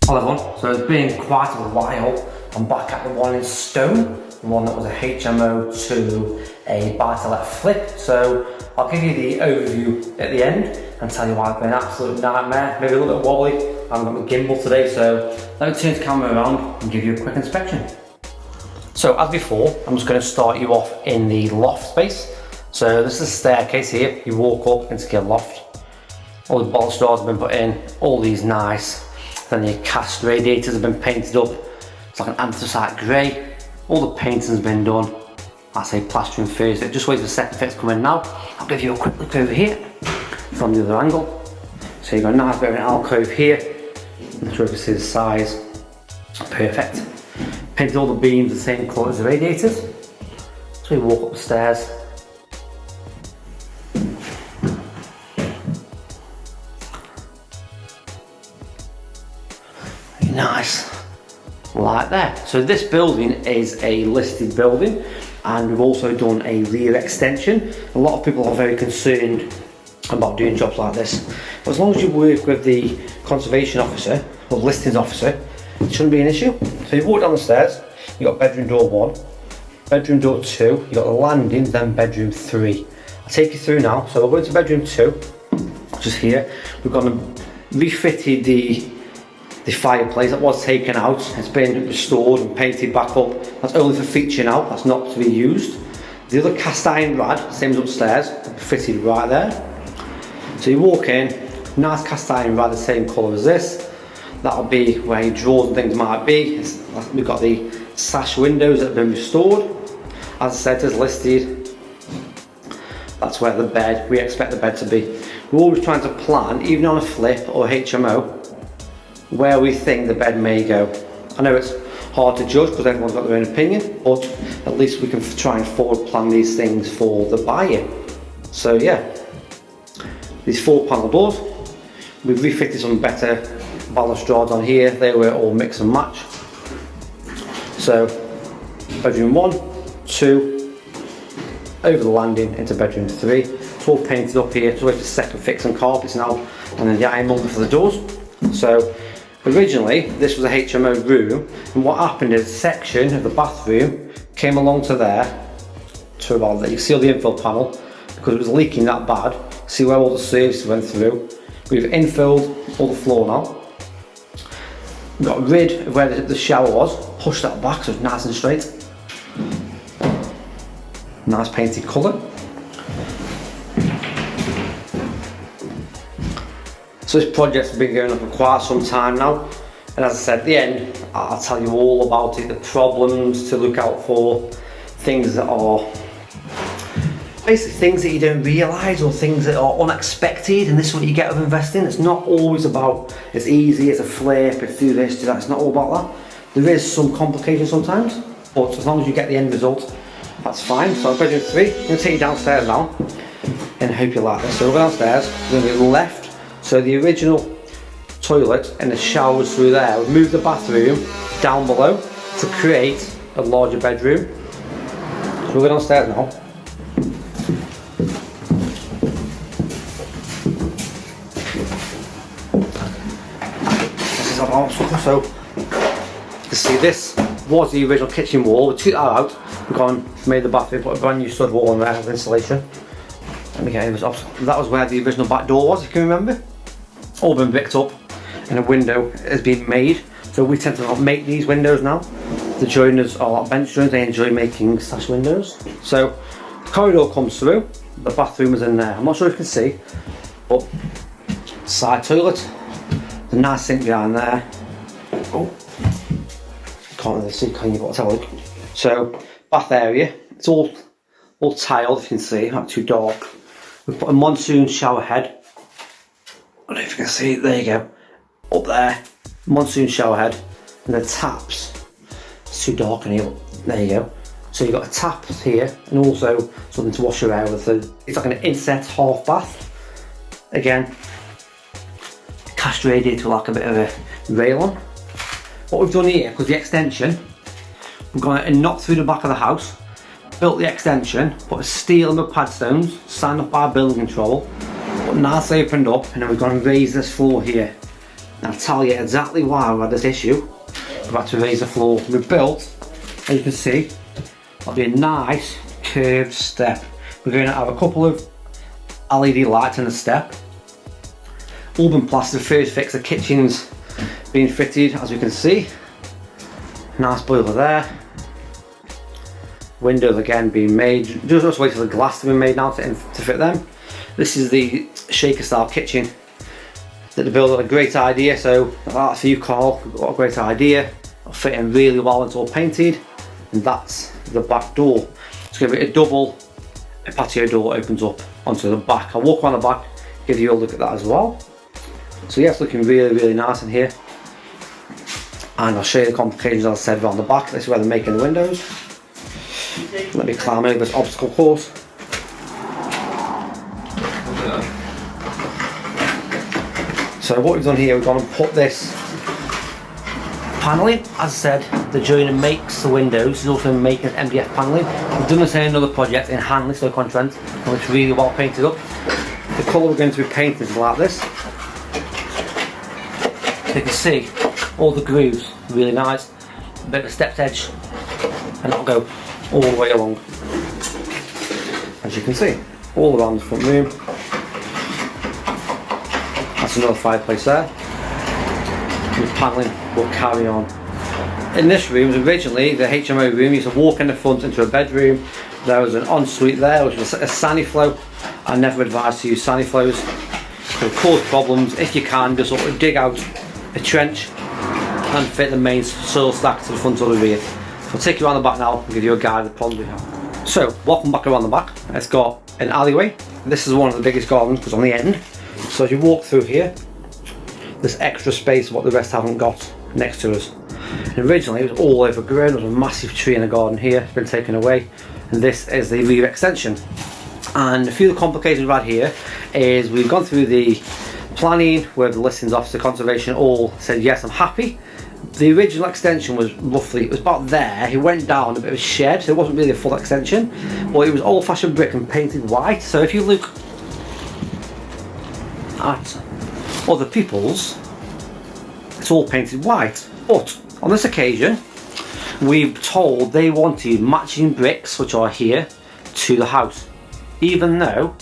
Hello everyone, so it's been quite a while. I'm back at the one in Stone, the one that was a HMO to a buy-to-let flip. So I'll give you the overview at the end and tell you why it's been an absolute nightmare, maybe a little bit wobbly. I haven't got my gimbal today, so let me turn the camera around and give you a quick inspection. So as before, I'm just going to start you off in the loft space. So this is a staircase here, you walk up into your loft. All the balustrades have been put in, all these nice. Then your cast radiators have been painted up. It's like an anthracite grey. All the painting's been done. I say plastering first. It just waits for the second fit's coming now. I'll give you a quick look over here from the other angle. So you've got a nice bit of an alcove here. I'm sure you can see the size. Perfect. Painted all the beams the same colour as the radiators. So you walk up the stairs. Nice, like there. So this building is a listed building, and we've also done a rear extension. A lot of people are very concerned about doing jobs like this, but as long as you work with the conservation officer or listings officer, it shouldn't be an issue. So you walk down the stairs, you've got bedroom door 1, bedroom door 2, you've got the landing, then bedroom 3. I'll take you through now. So we'll go into bedroom 2, which is here. We've got refitted the fireplace that was taken out. It's been restored and painted back up. That's only for feature now, that's not to be used. The other cast iron rad, same as upstairs, fitted right there. So you walk in, nice cast iron rad, the same colour as this. That'll be where your drawers and things might be. We've got the sash windows that have been restored. As I said, it's listed. That's where the bed, we expect the bed to be. We're always trying to plan, even on a flip or HMO, where we think the bed may go. I know it's hard to judge because everyone's got their own opinion, but at least we can try and forward plan these things for the buyer. So yeah, these 4-panel doors, we've refitted some better balustrades on here. They were all mix and match. So bedroom 1, 2, over the landing into bedroom 3. It's all painted up here, so it's the second fix and carpets now, and then the ironmonger for the doors. So originally this was a HMO room, and what happened is a section of the bathroom came along to there, to about there. You see all the infill panel, because it was leaking that bad. See where all the services went through. We've infilled all the floor now. We got rid of where the shower was, pushed that back so it's nice and straight. Nice painted colour. So this project's been going on for quite some time now, and as I said at the end, I'll tell you all about it, the problems to look out for, things that are basically things that you don't realise or things that are unexpected, and this is what you get with investing. It's not always about it's easy, it's a flip, it's do this, do that. It's not all about that. There is some complications sometimes, but as long as you get the end result, that's fine. So bedroom 3, I'm going to take you downstairs now and I hope you like this. So we're downstairs, we're going to go left. So the original toilet and the showers through there. We've moved the bathroom down below to create a larger bedroom. So we'll go downstairs now. This is our house. So you see, this was the original kitchen wall. We took that out, we've gone, made the bathroom, put a brand new stud wall on there with insulation. Let me get it up. That was where the original back door was, if you can remember. All been bricked up, and a window has been made. So we tend to not make these windows now. The joiners are like bench joiners, they enjoy making sash windows. So the corridor comes through, the bathroom is in there. I'm not sure if you can see, but side toilet, the nice sink behind there. Oh, can't really see, can you? But let's have a look. So bath area, it's all tiled, if you can see, not too dark. We've put a monsoon shower head. I don't know if you can see it, there you go. Up there, monsoon shower head, and the taps. It's too dark in here, there you go. So you've got a tap here, and also something to wash your hair with. It's like an inset half bath. Again, cast radiator like a bit of a rail on. What we've done here, because the extension, we've gone and knocked through the back of the house, built the extension, put a steel and the padstones, signed off by building control, but nice opened up, and then we've gone and raised this floor here I'll tell you exactly why we had this issue. We've had to raise the floor. We've built, as you can see, that'll be a nice curved step. We're going to have a couple of LED lights in the step. All been plastered, first fix. The kitchen's being fitted, as you can see. Nice boiler there. Windows again being made. Just wait for the glass to be made now to fit them. This is the shaker style kitchen that the builder had a great idea. So that's for you, Carl. We've got a great idea. It'll fit in really well. It's all painted, and that's the back door. It's going to be a patio door opens up onto the back. I'll walk around the back, give you a look at that as well. So yeah, it's looking really, really nice in here. And I'll show you the complications, as I said, around the back. This is where they're making the windows. Let me climb over this obstacle course. So what we've done here, we've gone and put this paneling. As I said, the joiner makes the windows. He's also making MDF paneling. We've done the same in another project in Hanley, Stoke-on-Trent, and it's really well painted up. The colour we're going to be painting is like this. You can see all the grooves, really nice. A bit of a stepped edge, and that'll go all the way along. As you can see, all around the front room. That's another fireplace there. The panelling will carry on. In this room, originally the HMO room, you used to walk in the front into a bedroom. There was an ensuite there, which was a Saniflow. I never advise to use Saniflows. They'll cause problems. If you can, just sort of dig out a trench and fit the main soil stack to the front or the rear. So I'll take you around the back now and give you a guide of the problems we have. So, welcome back around the back. It's got an alleyway. This is one of the biggest gardens because on the end. So as you walk through here, there's extra space what the rest haven't got next to us. And originally it was all overgrown. There was a massive tree in the garden here. It's been taken away. And this is the rear extension. And a few of the complications we've had here is we've gone through the planning where the listings officer, conservation all said yes, I'm happy. The original extension was roughly, it was about there. He went down a bit of a shed, so it wasn't really a full extension, but it was old-fashioned brick and painted white. So if you look at other people's, it's all painted white. But on this occasion, we've told they wanted matching bricks, which are here, to the house, even though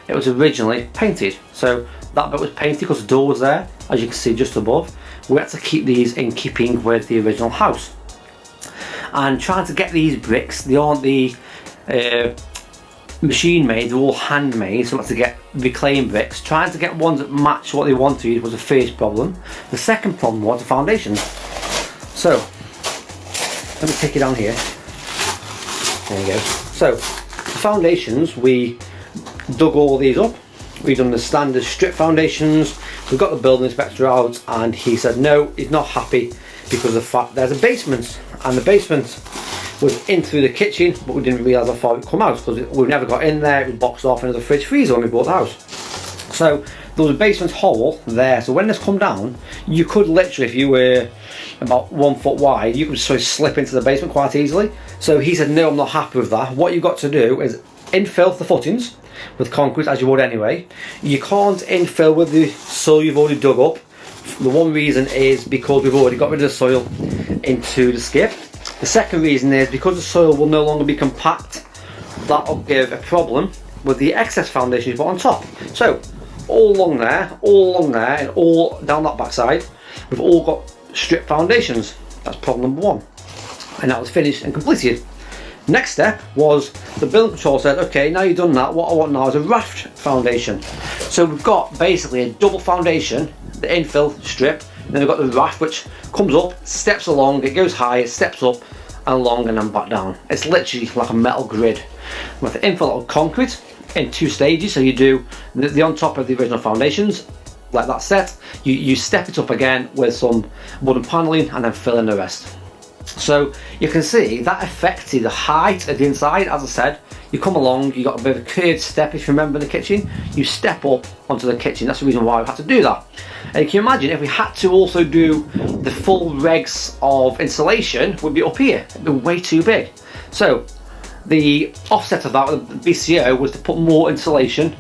it was originally painted. So that bit was painted because the door was there, as you can see just above. We had to keep these in keeping with the original house. And trying to get these bricks, they aren't the machine made, they're all handmade, so we had to get reclaimed bricks. Trying to get ones that match what they wanted was the first problem. The second problem was the foundations. So, let me take you down here. There you go. So, the foundations, we dug all these up. We've done the standard strip foundations. We've got the building inspector out and he said no, he's not happy because of the fact there's a basement, and the basement was in through the kitchen, but we didn't realise how far it come out because we never got in there. It was boxed off into the fridge freezer when we bought the house. So there was a basement hole there, so when this come down, you could literally, if you were about 1 foot wide, you could sort of slip into the basement quite easily. So he said no, I'm not happy with that. What you've got to do is infill the footings with concrete, as you would anyway. You can't infill with the soil you've already dug up. The one reason is because we've already got rid of the soil into the skip. The second reason is because the soil will no longer be compact. That'll give a problem with the excess foundation you put on top. So all along there, and all down that backside, we've all got strip foundations. That's problem number one, and that was finished and completed. Next step was the building control said, okay, now you've done that, what I want now is a raft foundation. So we've got basically a double foundation, the infill strip, and then we've got the raft which comes up, steps along, it goes high, it steps up and along and then back down. It's literally like a metal grid with the infill of concrete in 2 stages. So you do the on top of the original foundations, like that set, you step it up again with some wooden panelling and then fill in the rest. So you can see that affected the height of the inside. As I said, you come along, you got a bit of a curved step. If you remember the kitchen, you step up onto the kitchen. That's the reason why we had to do that. And you can imagine if we had to also do the full regs of insulation, would be up here. It'd be way too big. So the offset of that with the BCO was to put more insulation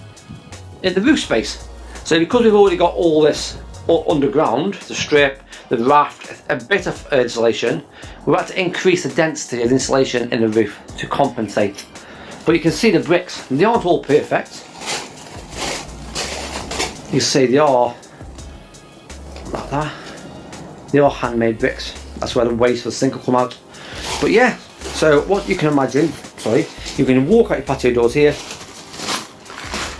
in the roof space. So because we've already got all this underground, the strip, the raft, a bit of insulation, we've had to increase the density of the insulation in the roof to compensate. But you can see the bricks, they aren't all perfect. You see they are like that. They are handmade bricks. That's where the waste of the sink will come out. But yeah, so what you can imagine, you can walk out your patio doors here.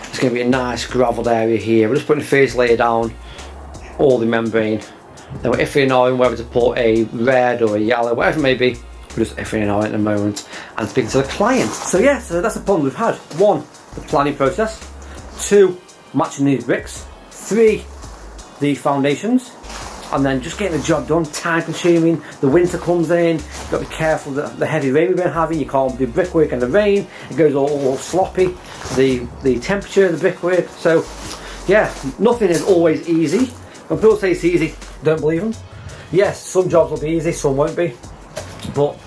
It's going to be a nice gravelled area here. We're just putting the first layer down, all the membrane. Then we're iffing and ahhing whether to put a red or a yellow, whatever it may be. We're just iffing and ahhing at the moment and speaking to the client. So yeah, so that's the problem we've had. 1, the planning process. 2, matching these bricks. 3, the foundations. And then just getting the job done, time consuming. The winter comes in, you've got to be careful that the heavy rain we've been having, you can't do brickwork in the rain, it goes all sloppy. The temperature of the brickwork. So yeah, nothing is always easy. When people say it's easy, don't believe them. Yes, some jobs will be easy, some won't be. But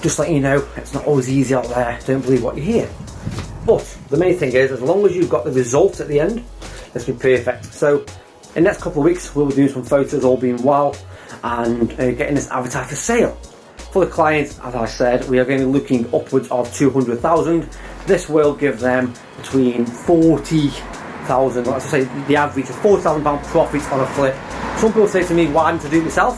just let you know, it's not always easy out there. Don't believe what you hear. But the main thing is, as long as you've got the result at the end, it's been perfect. So in the next couple of weeks, we'll be doing some photos, all being well, and getting this advertised for sale. For the clients, as I said, we are going to be looking upwards of 200,000. This will give them between 40,000, let's say the average of £40,000 profit on a flip. Some people say to me, why didn't I do it myself?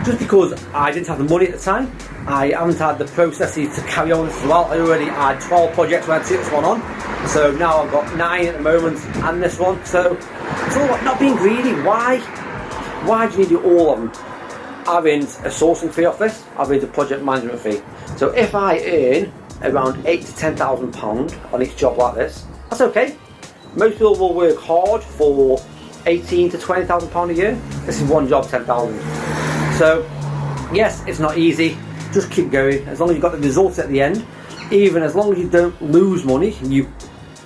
Just because I didn't have the money at the time. I haven't had the processes to carry on this as well. I already had 12 projects when I took this one on. So now I've got 9 at the moment and this one. So it's all about not being greedy. Why do you need to do all of them? Having a sourcing fee off this, having a project management fee. So if I earn around £8,000 to £10,000 on each job like this, that's okay. Most people will work hard for £18,000 to £20,000 a year. This is one job, 10,000. So yes, it's not easy. Just keep going. As long as you've got the results at the end, even as long as you don't lose money, you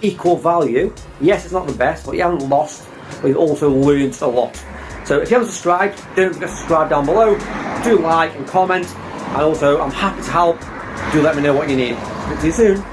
equal value. Yes, it's not the best, but you haven't lost, but you've also learned a lot. So if you haven't subscribed, don't forget to subscribe down below. Do like and comment, and also I'm happy to help. Do let me know what you need. Speak to you soon.